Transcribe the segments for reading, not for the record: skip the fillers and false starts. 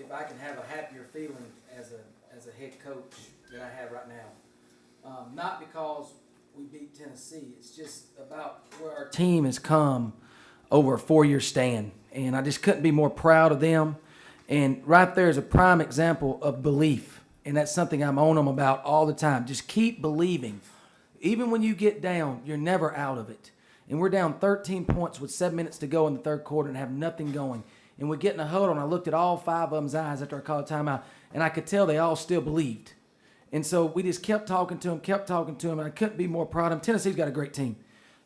if I can have a happier feeling as a head coach than I have right now. Not because we beat Tennessee. It's just about where our team has come over a 4-year stand. And I just couldn't be more proud of them. And right there is a prime example of belief. And that's something I'm on them about all the time. Just keep believing. Even when you get down, you're never out of it. And we're down 13 points with 7 minutes to go in the third quarter and have nothing going. And we get in a huddle, and I looked at all 5 of them's eyes after I called a timeout, and I could tell they all still believed. And so we just kept talking to them, and I couldn't be more proud of them. Tennessee's got a great team.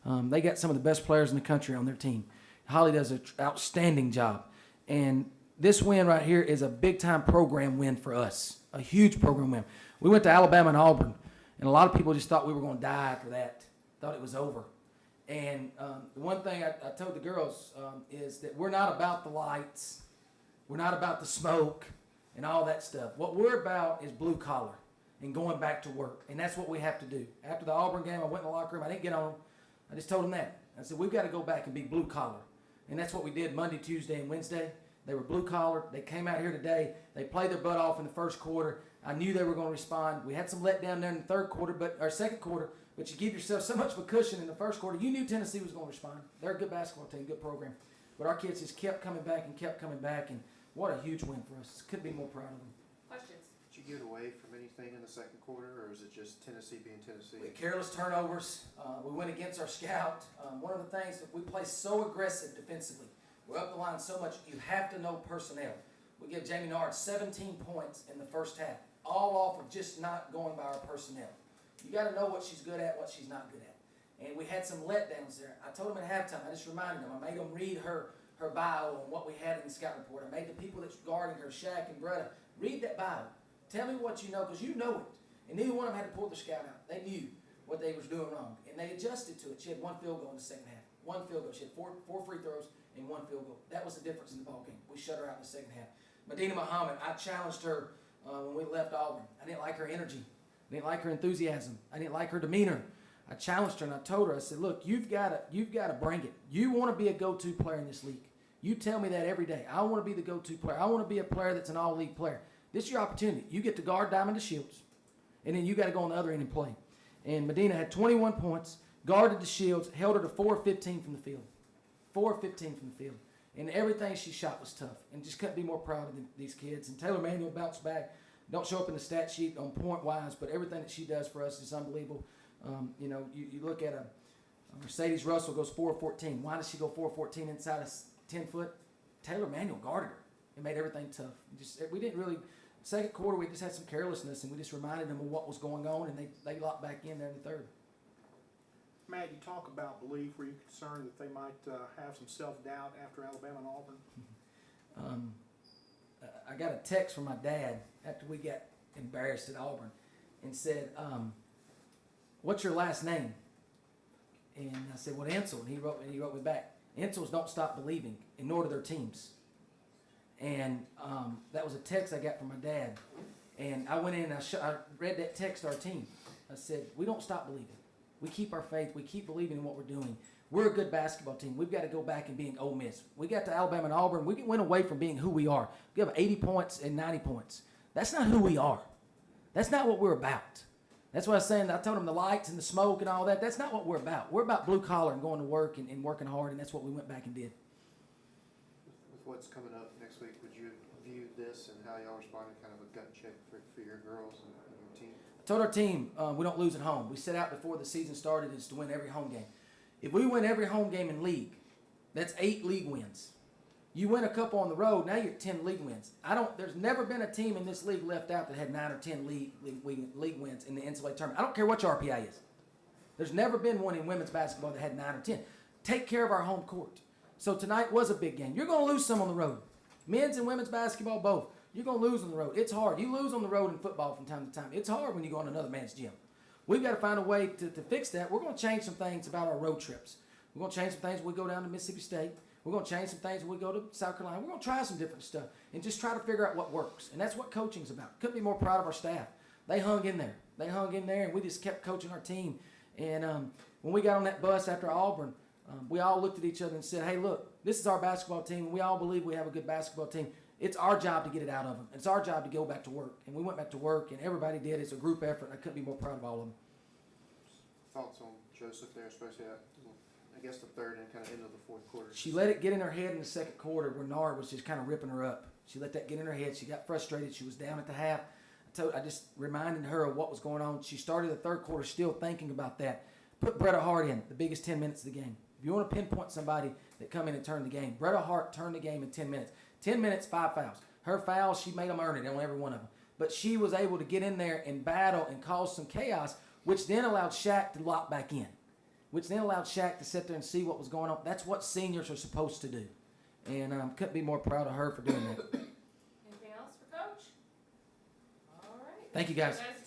They got some of the best players in the country on their team. Holly does an outstanding job. And this win right here is a big-time program win for us, a huge program win. We went to Alabama and Auburn, and a lot of people just thought we were going to die after that, thought it was over. And the one thing I told the girls is that we're not about the lights. We're not about the smoke and all that stuff. What we're about is blue collar and going back to work. And that's what we have to do. After the Auburn game, I went in the locker room. I didn't get on them. I just told them that. I said, we've got to go back and be blue collar. And that's what we did Monday, Tuesday, and Wednesday. They were blue collar. They came out here today. They played their butt off in the first quarter. I knew they were going to respond. We had some letdown there in the third quarter, or second quarter, but you give yourself so much of a cushion in the first quarter. You knew Tennessee was going to respond. They're a good basketball team, good program. But our kids just kept coming back, and what a huge win for us. Couldn't be more proud of them. Questions? Did you get away from anything in the second quarter, or is it just Tennessee being Tennessee? We had careless turnovers. We went against our scout. One of the things that we play so aggressive defensively. We're up the line so much, you have to know personnel. We give Jamie Nard 17 points in the first half, all off of just not going by our personnel. You got to know what she's good at, what she's not good at. And we had some letdowns there. I told them at halftime, I just reminded them, I made them read her bio on what we had in the scout report. I made the people that's guarding her, Shaq and Bretta, read that bio. Tell me what you know, because you know it. And neither one of them had to pull their scout out. They knew what they was doing wrong. And they adjusted to it. She had 1 field goal in the second half. 1 field goal. She had four free throws and 1 field goal. That was the difference in the ball game. We shut her out in the second half. Medina Muhammad, I challenged her when we left Auburn. I didn't like her energy. I didn't like her enthusiasm. I didn't like her demeanor. I challenged her and I told her, I said, look, you've got to bring it. You want to be a go-to player in this league. You tell me that every day. I want to be the go-to player. I want to be a player that's an all-league player. This is your opportunity. You get to guard Diamond DeShields, and then you got to go on the other end and play. And Medina had 21 points, guarded DeShields, held her to 4-15 from the field. 4-15 from the field. And everything she shot was tough. And just couldn't be more proud of these kids. And Taylor Manuel bounced back. Don't show up in the stat sheet on point-wise, but everything that she does for us is unbelievable. You look at a Mercedes Russell goes 4-14. Why does she go 4-14 inside a 10-foot? Taylor Manuel guarded her and made everything tough. We didn't really – second quarter, we just had some carelessness, and we just reminded them of what was going on, and they locked back in there in the third. Matt, you talk about belief. Were you concerned that they might have some self-doubt after Alabama and Auburn? I got a text from my dad after we got embarrassed at Auburn and said, what's your last name? And I said, well, Insel. And he wrote me back, Insels don't stop believing, and nor do their teams. And that was a text I got from my dad. And I went in and I read that text to our team. I said, we don't stop believing. We keep our faith. We keep believing in what we're doing. We're a good basketball team. We've got to go back and being Ole Miss. We got to Alabama and Auburn. We went away from being who we are. We have 80 points and 90 points. That's not who we are. That's not what we're about. That's what I was saying. I told them the lights and the smoke and all that. That's not what we're about. We're about blue collar and going to work and working hard, and that's what we went back and did. With what's coming up next week, would you view this and how y'all responded kind of a gut check for your girls and your team? I told our team we don't lose at home. We set out before the season started is to win every home game. If we win every home game in league, that's 8 league wins. You win a couple on the road, now you're at 10 league wins. There's never been a team in this league left out that had 9 or 10 league wins in the NCAA tournament. I don't care what your RPI is. There's never been one in women's basketball that had 9 or 10. Take care of our home court. So tonight was a big game. You're going to lose some on the road. Men's and women's basketball, both. You're going to lose on the road. It's hard. You lose on the road in football from time to time. It's hard when you go on another man's gym. We've got to find a way to fix that. We're going to change some things about our road trips. We're going to change some things when we go down to Mississippi State. We're going to change some things when we go to South Carolina. We're going to try some different stuff and just try to figure out what works. And that's what coaching's about. Couldn't be more proud of our staff. They hung in there. And we just kept coaching our team. And when we got on that bus after Auburn, we all looked at each other and said, hey, look, this is our basketball team. We all believe we have a good basketball team. it's our job to get it out of them. It's our job to go back to work. And we went back to work, and everybody did. It's a group effort, and I couldn't be more proud of all of them. Thoughts on Joseph there, especially at, I guess, the third and kind of end of the fourth quarter? She let it get in her head in the second quarter where Nard was just kind of ripping her up. She let that get in her head. She got frustrated. She was down at the half. I just reminded her of what was going on. She started the third quarter still thinking about that. Put Bretta Hart in the biggest 10 minutes of the game. If you want to pinpoint somebody that come in and turn the game, Bretta Hart turned the game in 10 minutes. 10 minutes, 5 fouls. Her fouls, she made them earn it on every one of them. But she was able to get in there and battle and cause some chaos, which then allowed Shaq to lock back in, which then allowed Shaq to sit there and see what was going on. That's what seniors are supposed to do. And couldn't be more proud of her for doing that. Anything else for Coach? All right. Thank you, guys. Guys,